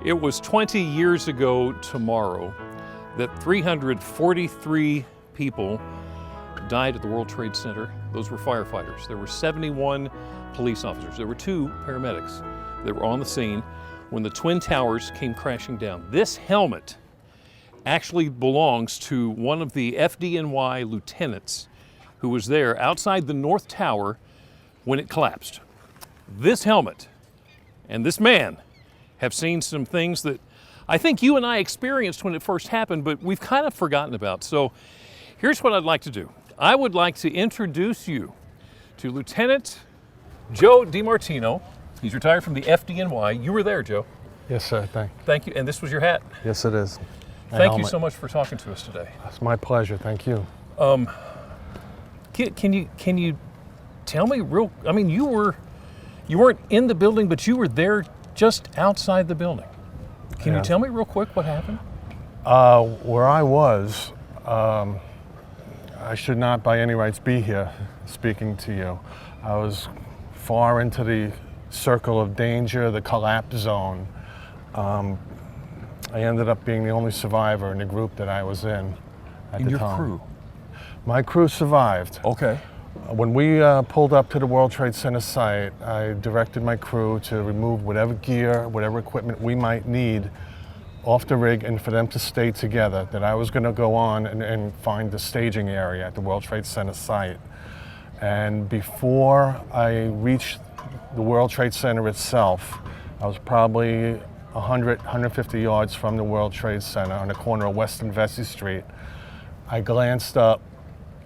It was 20 years ago tomorrow that 343 people died at the World Trade Center. Those were firefighters. There were 71 police officers. There were 2 paramedics that were on the scene when the Twin Towers came crashing down. This helmet actually belongs to one of the FDNY lieutenants who was there outside the North Tower when it collapsed. This helmet and this man have seen some things that I think you and I experienced when it first happened, but we've kind of forgotten about. So here's what I'd like to do. I would like to introduce you to Lieutenant Joe DiMartino. He's retired from the FDNY. You were there, Joe. Yes, sir. Thank you. And this was your hat. Yes, it is. Thank you so much for talking to us today. It's my pleasure. Thank you. Can you tell me you weren't in the building, but you were there just outside the building. Can you tell me real quick what happened? Where I was, I should not by any rights be here speaking to you. I was far into the circle of danger, the collapse zone. I ended up being the only survivor in the group that I was in at the time. Your crew? My crew survived. Okay. When we pulled up to the World Trade Center site, I directed my crew to remove whatever gear, whatever equipment we might need off the rig and for them to stay together, that I was going to go on and find the staging area at the World Trade Center site. And before I reached the World Trade Center itself, I was probably 100, 150 yards from the World Trade Center on the corner of West and Vesey Street. I glanced up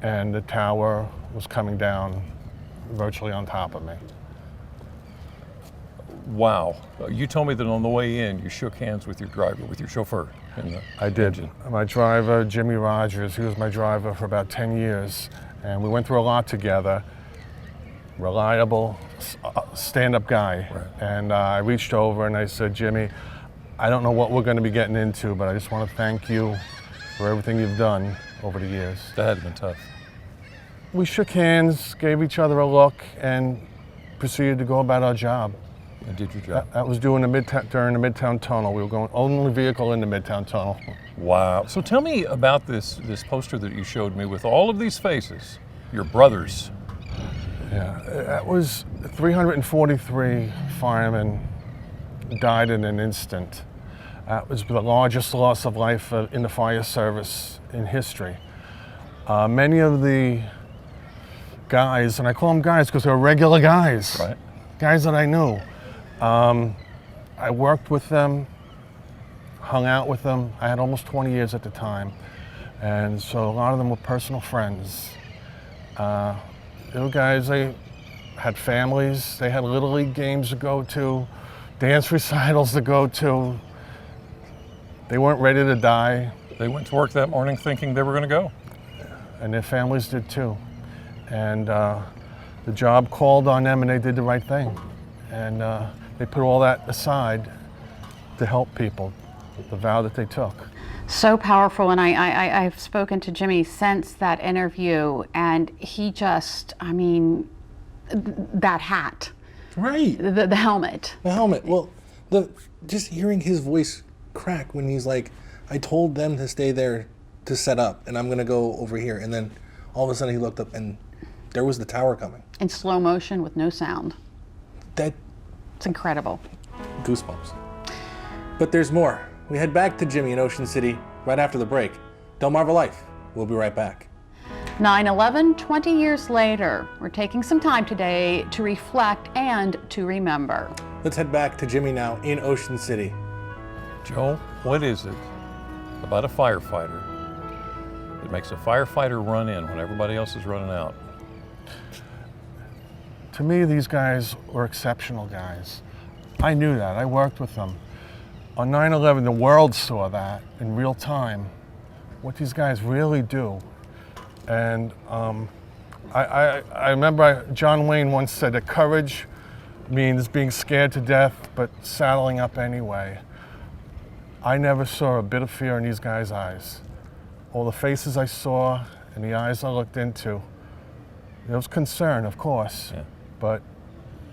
and the tower was coming down virtually on top of me. Wow. You told me that on the way in, you shook hands with your driver, with your chauffeur. I did. My driver, Jimmy Rogers, he was my driver for about 10 years. And we went through a lot together. Reliable, stand-up guy. Right. And I reached over and I said, Jimmy, I don't know what we're going to be getting into, but I just want to thank you for everything you've done over the years. That had been tough. We shook hands, gave each other a look, and proceeded to go about our job. And did your job. That was during the Midtown Tunnel. We were going only vehicle in the Midtown Tunnel. Wow. So tell me about this poster that you showed me with all of these faces, your brothers. Yeah, that was 343 firemen died in an instant. That was the largest loss of life in the fire service in history. Many of the guys, and I call them guys because they're regular guys, right? Guys that I knew. I worked with them, hung out with them. I had almost 20 years at the time. And so a lot of them were personal friends. They were guys, they had families, they had Little League games to go to, dance recitals to go to. They weren't ready to die. They went to work that morning thinking they were going to go. And their families did too. And the job called on them and they did the right thing. And they put all that aside to help people, the vow that they took. So powerful, and I've spoken to Jimmy since that interview, and he just, I mean, that hat. Right. The helmet. The helmet. Well, just hearing his voice crack when he's like, I told them to stay there to set up, and I'm going to go over here. And then all of a sudden he looked up, and there was the tower coming. In slow motion with no sound. It's incredible. Goosebumps. But there's more. We head back to Jimmy in Ocean City right after the break. Delmarva Life. We'll be right back. 9/11, 20 years later. We're taking some time today to reflect and to remember. Let's head back to Jimmy now in Ocean City. Joe, what is it about a firefighter that makes a firefighter run in when everybody else is running out? To me, these guys were exceptional guys. I knew that. I worked with them. On 9/11, the world saw that in real time, what these guys really do. And I remember John Wayne once said that courage means being scared to death, but saddling up anyway. I never saw a bit of fear in these guys' eyes. All the faces I saw and the eyes I looked into, there was concern, of course, but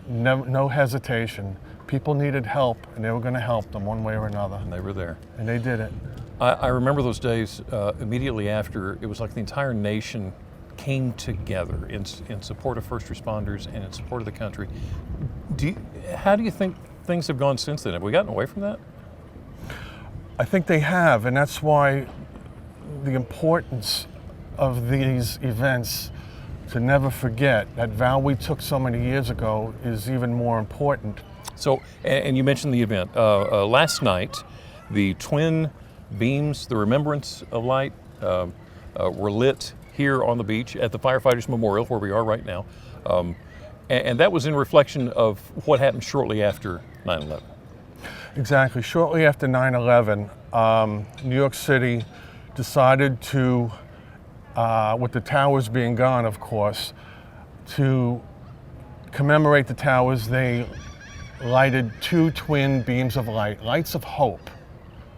no hesitation. People needed help, and they were going to help them one way or another, And they were there. and they did it. I remember those days immediately after. It was like the entire nation came together in support of first responders and in support of the country. How do you think things have gone since then? Have we gotten away from that? I think they have, and that's why the importance of these events, to never forget that vow we took so many years ago, is even more important. So, and you mentioned the event. Last night, the twin beams, the Remembrance of Light, were lit here on the beach at the Firefighters Memorial, where we are right now. And that was in reflection of what happened shortly after 9/11. Exactly. Shortly after 9/11, New York City decided to, with the towers being gone, of course, to commemorate the towers, they lighted 2 twin beams of light. Lights of Hope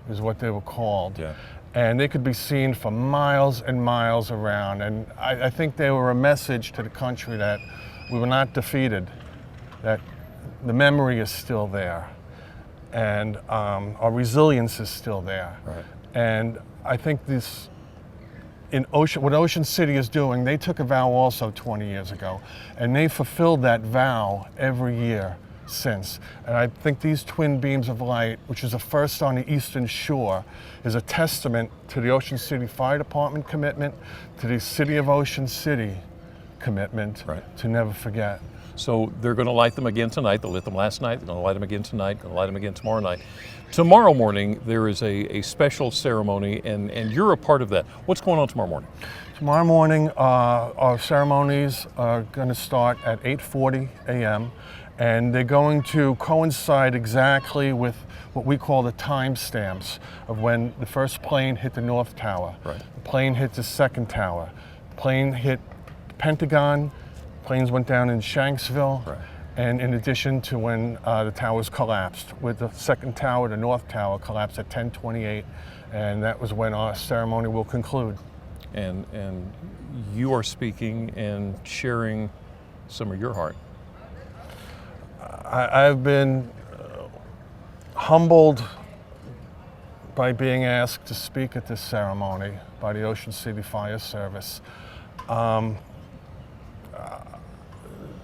is what they were called. Yeah. And they could be seen for miles and miles around. And I think they were a message to the country that we were not defeated, that the memory is still there, and our resilience is still there. Right. And I think this, what Ocean City is doing, they took a vow also 20 years ago, and they fulfilled that vow every year since. And I think these twin beams of light, which is the first on the Eastern Shore, is a testament to the Ocean City Fire Department commitment, to the City of Ocean City commitment, Right. to never forget. So they're going to light them again tonight. They lit them last night. They're going to light them again tonight. Going to light them again tomorrow night. Tomorrow morning, there is a special ceremony, and you're a part of that. What's going on tomorrow morning? Tomorrow morning, our ceremonies are going to start at 8:40 a.m. and they're going to coincide exactly with what we call the timestamps of when the first plane hit the North Tower, Right. the plane hit the second tower, the plane hit the Pentagon, planes went down in Shanksville, Right. and in addition to when the towers collapsed, with the second tower, the North Tower, collapsed at 10:28, and that was when our ceremony will conclude. And you are speaking and sharing some of your heart. I've been humbled by being asked to speak at this ceremony by the Ocean City Fire Service.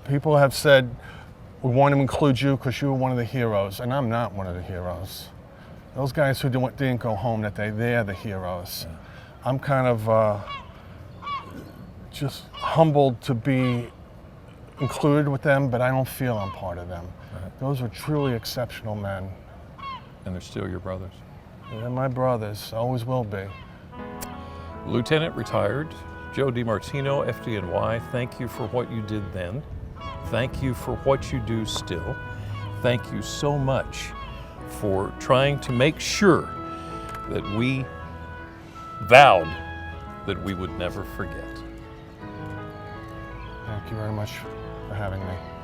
People have said, we want to include you because you were one of the heroes, and I'm not one of the heroes. Those guys who didn't go home that day, they're the heroes. Yeah. I'm kind of just humbled to be included with them, but I don't feel I'm part of them. Right. Those are truly exceptional men. And they're still your brothers. They're my brothers, always will be. Lieutenant retired Joe DiMartino, FDNY, thank you for what you did then. Thank you for what you do still. Thank you so much for trying to make sure that we vowed that we would never forget. Thank you very much for having me.